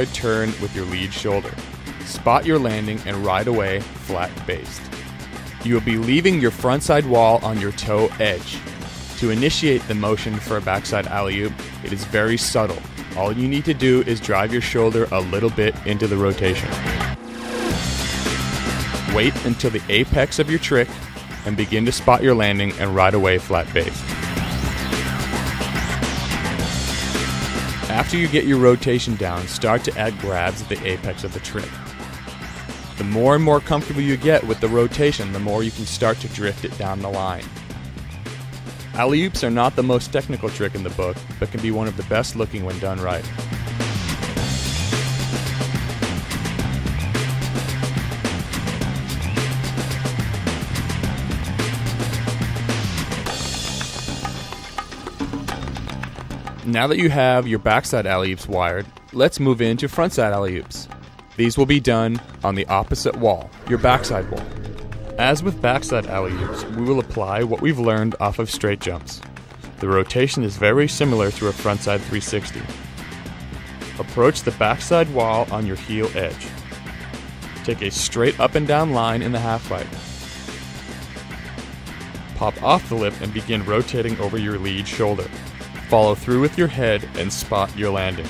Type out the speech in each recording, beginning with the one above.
turn with your lead shoulder. Spot your landing and ride away flat based. You will be leaving your frontside wall on your toe edge. To initiate the motion for a backside alley-oop, it is very subtle. All you need to do is drive your shoulder a little bit into the rotation. Wait until the apex of your trick and begin to spot your landing and ride away flat based. After you get your rotation down, start to add grabs at the apex of the trick. The more and more comfortable you get with the rotation, the more you can start to drift it down the line. Alley-oops are not the most technical trick in the book, but can be one of the best looking when done right. Now that you have your backside alley-oops wired, let's move into frontside alley-oops. These will be done on the opposite wall, your backside wall. As with backside alley-oops, we will apply what we've learned off of straight jumps. The rotation is very similar to a frontside 360. Approach the backside wall on your heel edge. Take a straight up and down line in the half pipe. Pop off the lip and begin rotating over your lead shoulder. Follow through with your head and spot your landing.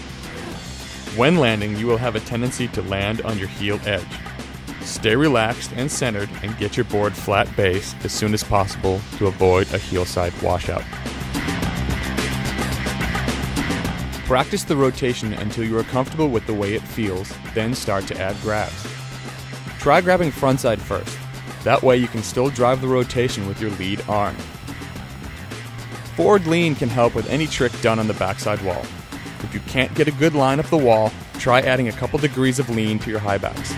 When landing, you will have a tendency to land on your heel edge. Stay relaxed and centered and get your board flat base as soon as possible to avoid a heel side washout. Practice the rotation until you are comfortable with the way it feels, then start to add grabs. Try grabbing frontside first. That way you can still drive the rotation with your lead arm. Forward lean can help with any trick done on the backside wall. If you can't get a good line up the wall, try adding a couple degrees of lean to your high backs.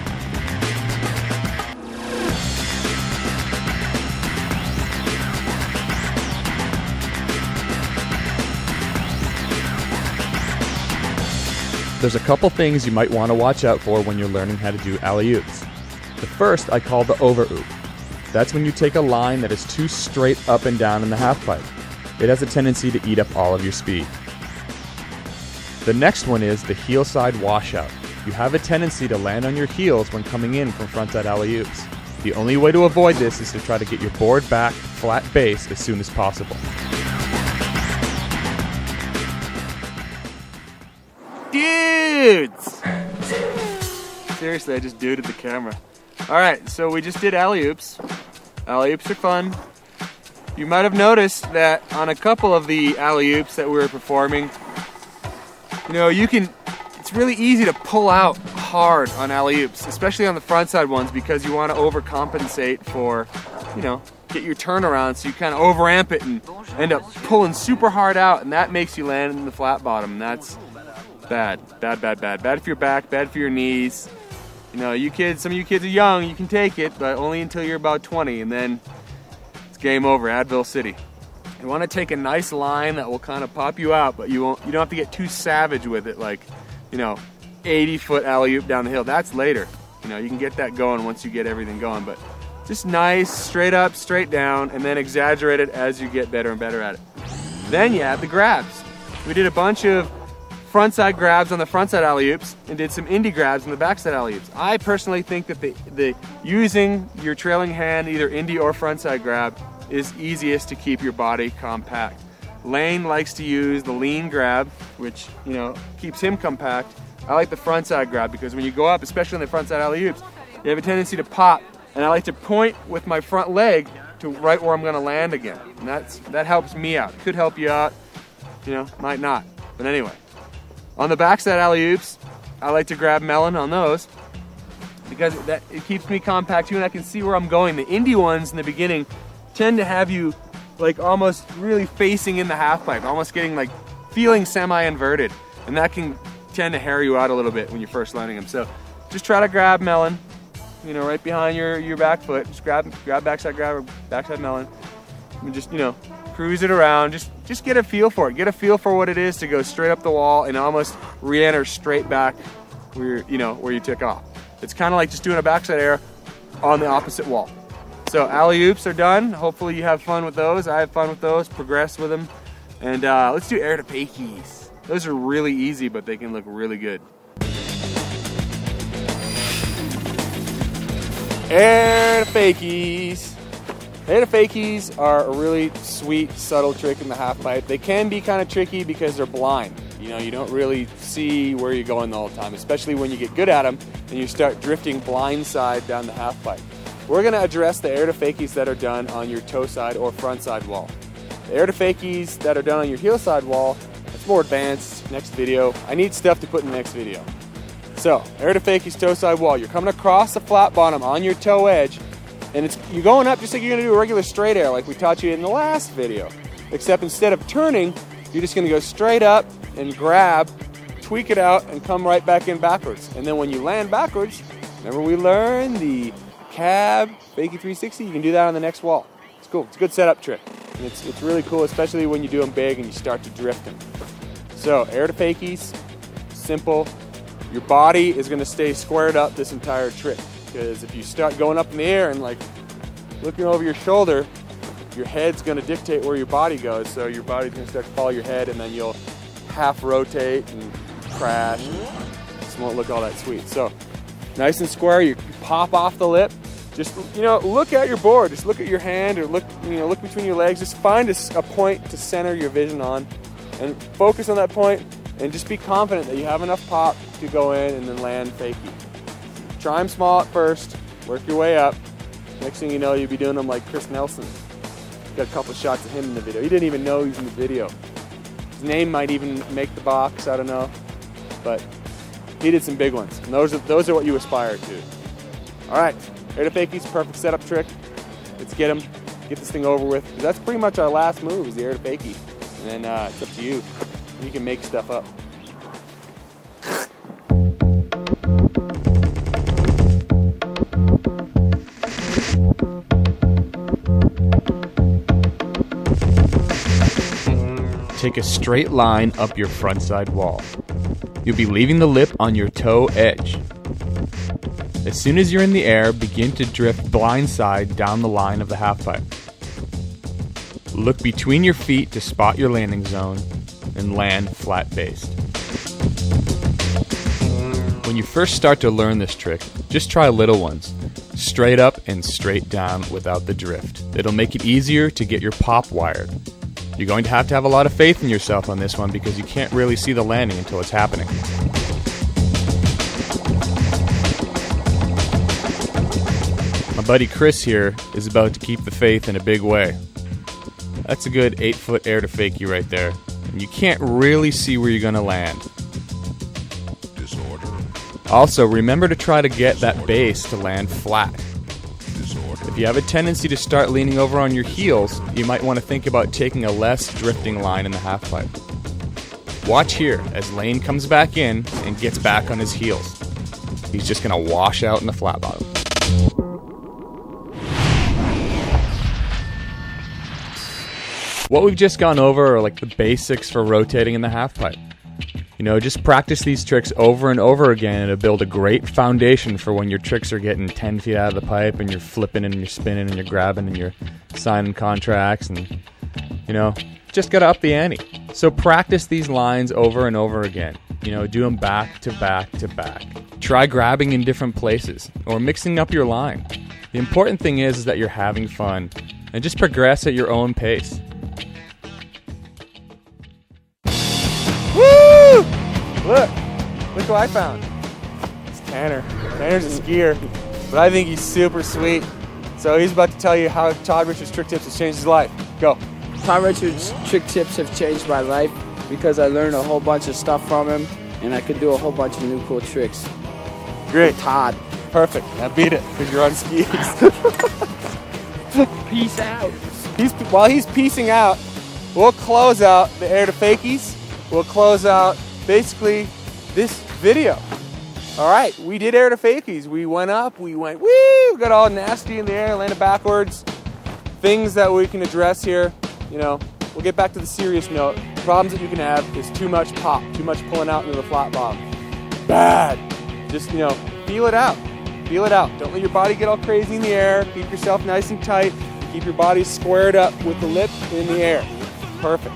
There's a couple things you might want to watch out for when you're learning how to do alley-oops. The first I call the over-oop. That's when you take a line that is too straight up and down in the half pipe. It has a tendency to eat up all of your speed. The next one is the heel side washout. You have a tendency to land on your heels when coming in from frontside alley-oops. The only way to avoid this is to try to get your board back flat base as soon as possible. Dudes! Seriously, I just duded the camera. Alright, so we just did alley-oops. Alley-oops are fun. You might have noticed that on a couple of the alley-oops that we were performing, it's really easy to pull out hard on alley-oops, especially on the frontside ones, because you want to overcompensate for, get your turnaround, so you kind of overamp it and end up pulling super hard out, and that makes you land in the flat bottom, and that's bad. Bad for your back, bad for your knees. Some of you kids are young, you can take it, but only until you're about 20, and then it's game over, Advil City. You want to take a nice line that will kind of pop you out, but you don't have to get too savage with it, like, 80-foot alley-oop down the hill. That's later. You can get that going once you get everything going, but just nice, straight up, straight down, and then exaggerate it as you get better and better at it. Then you add the grabs. We did a bunch of frontside grabs on the frontside alley-oops and did some indie grabs on the backside alley-oops. I personally think that the using your trailing hand, either indie or frontside grab, is easiest to keep your body compact. Lane likes to use the lean grab, which keeps him compact. I like the frontside grab because when you go up, especially on the frontside alley-oops, you have a tendency to pop, and I like to point with my front leg to right where I'm going to land again, and that helps me out. It could help you out, might not, but anyway. On the backside alley-oops, I like to grab melon on those because it keeps me compact too, and I can see where I'm going. The indie ones in the beginning tend to have you like almost really facing in the half pipe, almost getting like feeling semi-inverted, and that can tend to hair you out a little bit when you're first landing them. So just try to grab melon, right behind your back foot. Just grab backside grab or backside melon, and just cruise it around. Just get a feel for it. Get a feel for what it is to go straight up the wall and almost re-enter straight back where you took off. It's kind of like just doing a backside air on the opposite wall. So alley-oops are done. Hopefully you have fun with those. I have fun with those. Progress with them. And let's do air to fakies. Those are really easy, but they can look really good. Air to fakies. Air to fakies are a really sweet, subtle trick in the half pipe. They can be kind of tricky because they're blind. You know, you don't really see where you're going the whole time, especially when you get good at them and you start drifting blindside down the half pipe. We're going to address the air to fakies that are done on your toe side or front side wall. The air to fakies that are done on your heel side wall, that's more advanced. Next video. I need stuff to put in the next video. So, air to fakies toe side wall. You're coming across the flat bottom on your toe edge, and you're going up just like you're going to do a regular straight air like we taught you in the last video. Except instead of turning, you're just going to go straight up and grab, tweak it out, and come right back in backwards. And then when you land backwards, remember we learned the cab fakie 360? You can do that on the next wall. It's cool. It's a good setup trick. And it's really cool, especially when you do them big and you start to drift them. So, air to fakies, simple. Your body is going to stay squared up this entire trick, because if you start going up in the air and like looking over your shoulder, your head's going to dictate where your body goes. So your body's going to start to follow your head, and then you'll half rotate and crash. This won't look all that sweet. So nice and square, you pop off the lip. Just, you know, look at your board. Just look at your hand, or look between your legs. Just find a point to center your vision on, and focus on that point, and just be confident that you have enough pop to go in and then land fakie. Try them small at first, work your way up. Next thing you know, you'll be doing them like Chris Nelson. Got a couple of shots of him in the video. He didn't even know he was in the video. His name might even make the box, I don't know. But he did some big ones, and those are what you aspire to. All right, air to fakies, perfect setup trick. Let's get them, get this thing over with. That's pretty much our last move, is the air to fakie. And then it's up to you. You can make stuff up. Take a straight line up your front side wall. You'll be leaving the lip on your toe edge. As soon as you're in the air, begin to drift blindside down the line of the half pipe. Look between your feet to spot your landing zone and land flat based. When you first start to learn this trick, just try little ones. Straight up and straight down without the drift. It'll make it easier to get your pop wired. You're going to have a lot of faith in yourself on this one, because you can't really see the landing until it's happening. My buddy Chris here is about to keep the faith in a big way. That's a good 8-foot air to fakie right there. And you can't really see where you're going to land. Disorder. Also, remember to try to get that base to land flat. Disorder. If you have a tendency to start leaning over on your heels, you might want to think about taking a less drifting line in the half pipe. Watch here as Lane comes back in and gets back on his heels. He's just going to wash out in the flat bottom. What we've just gone over are like the basics for rotating in the half pipe. You know, just practice these tricks over and over again, and it'll build a great foundation for when your tricks are getting 10 feet out of the pipe and you're flipping and you're spinning and you're grabbing and you're signing contracts, and, you know, just gotta up the ante. So practice these lines over and over again. You know, do them back to back to back. Try grabbing in different places or mixing up your line. The important thing is that you're having fun, and just progress at your own pace. Woo! Look what I found. It's Tanner. Tanner's a skier, but I think he's super sweet. So he's about to tell you how Todd Richards' trick tips has changed his life. Go. Todd Richards' trick tips have changed my life because I learned a whole bunch of stuff from him, and I could do a whole bunch of new cool tricks. Great. Todd. Perfect. Now beat it, because you're on skis. Peace out. While he's peacing out, we'll close out the air to fakies. We'll close out basically this video. All right, we did air to fakies. We went up, we went woo, got all nasty in the air, landed backwards. Things that we can address here, you know, we'll get back to the serious note. Problems that you can have is too much pop, too much pulling out into the flat bottom. Bad. Just, you know, feel it out. Feel it out. Don't let your body get all crazy in the air. Keep yourself nice and tight. Keep your body squared up with the lip in the air. Perfect.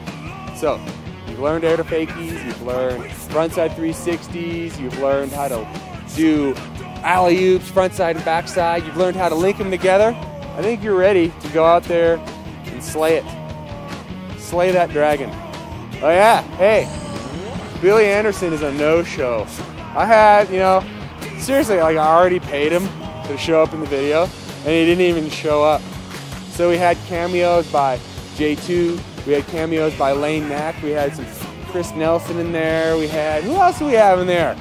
So, you've learned air to fakies, you've learned frontside 360s, you've learned how to do alley-oops, front side and back side. You've learned how to link them together. I think you're ready to go out there and slay it. Slay that dragon. Oh yeah, hey, Billy Anderson is a no-show. I had, you know, seriously, like I already paid him to show up in the video, and he didn't even show up. So we had cameos by J2, we had cameos by Lane Mack, we had some Chris Nelson in there, we had, who else do we have in there?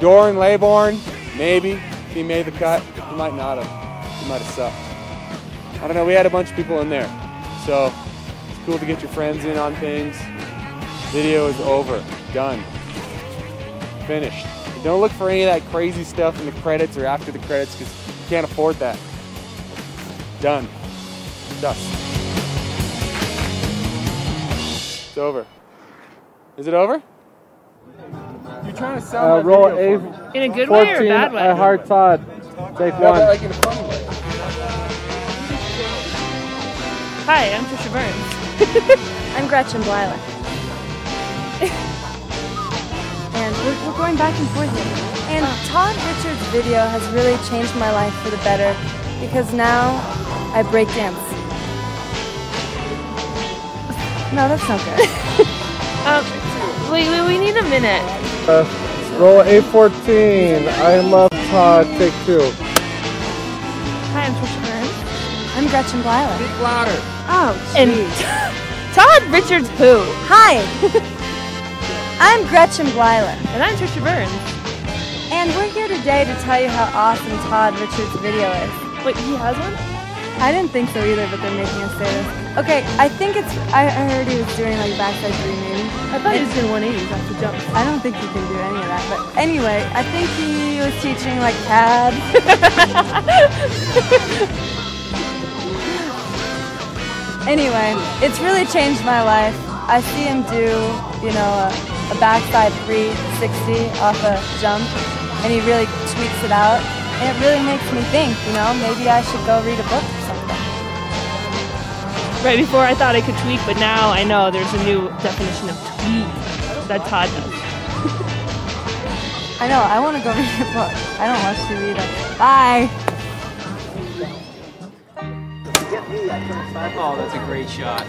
Doran Laybourne, maybe, if he made the cut. He might not have, he might have sucked. I don't know, we had a bunch of people in there. So it's cool to get your friends in on things. Video is over, done, finished. Don't look for any of that crazy stuff in the credits or after the credits because you can't afford that. Done. Dust. It's over. Is it over? You're trying to sell that roll video A for me. In a good way or a bad way? I heart Todd. Take Yeah, one. but like in a fun way. Hi, I'm Trisha Burns. I'm Gretchen Blyler. And we're going back and forth here. And Todd Richards' video has really changed my life for the better because now I break dance. No, that's not good. We need a minute. Roll A14. I love Todd. Take two. Hi, I'm Trisha Burns. I'm Gretchen Blyler. Speak louder. Oh, And Todd Richards who? hi. I'm Gretchen Blyler. And I'm Trisha Burns. And we're here today to tell you how awesome Todd Richards' video is. Wait, he has one? I didn't think so either, but they're making us say this. Okay, I think it's, I heard he was doing like backside 3 maybe. I thought he was doing 180s off the jump. I don't think you can do any of that, but anyway, I think he was teaching like CAD. Anyway, it's really changed my life. I see him do, you know, a backside 360 off a jump, and he really tweaks it out, and it really makes me think, you know, maybe I should go read a book or something. Right before I thought I could tweak, but now I know there's a new definition of tweak that Todd does. I know, I want to go read a book. I don't watch TV either. Bye! Oh, that's a great shot.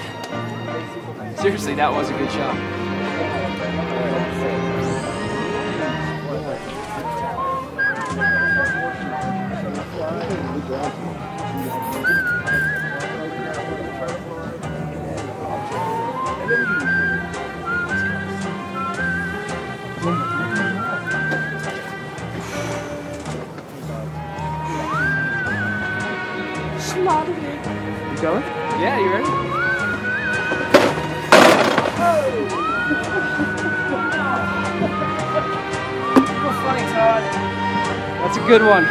Seriously, that was a good shot. You going? Yeah, you ready? Funny, Todd. That's a good one.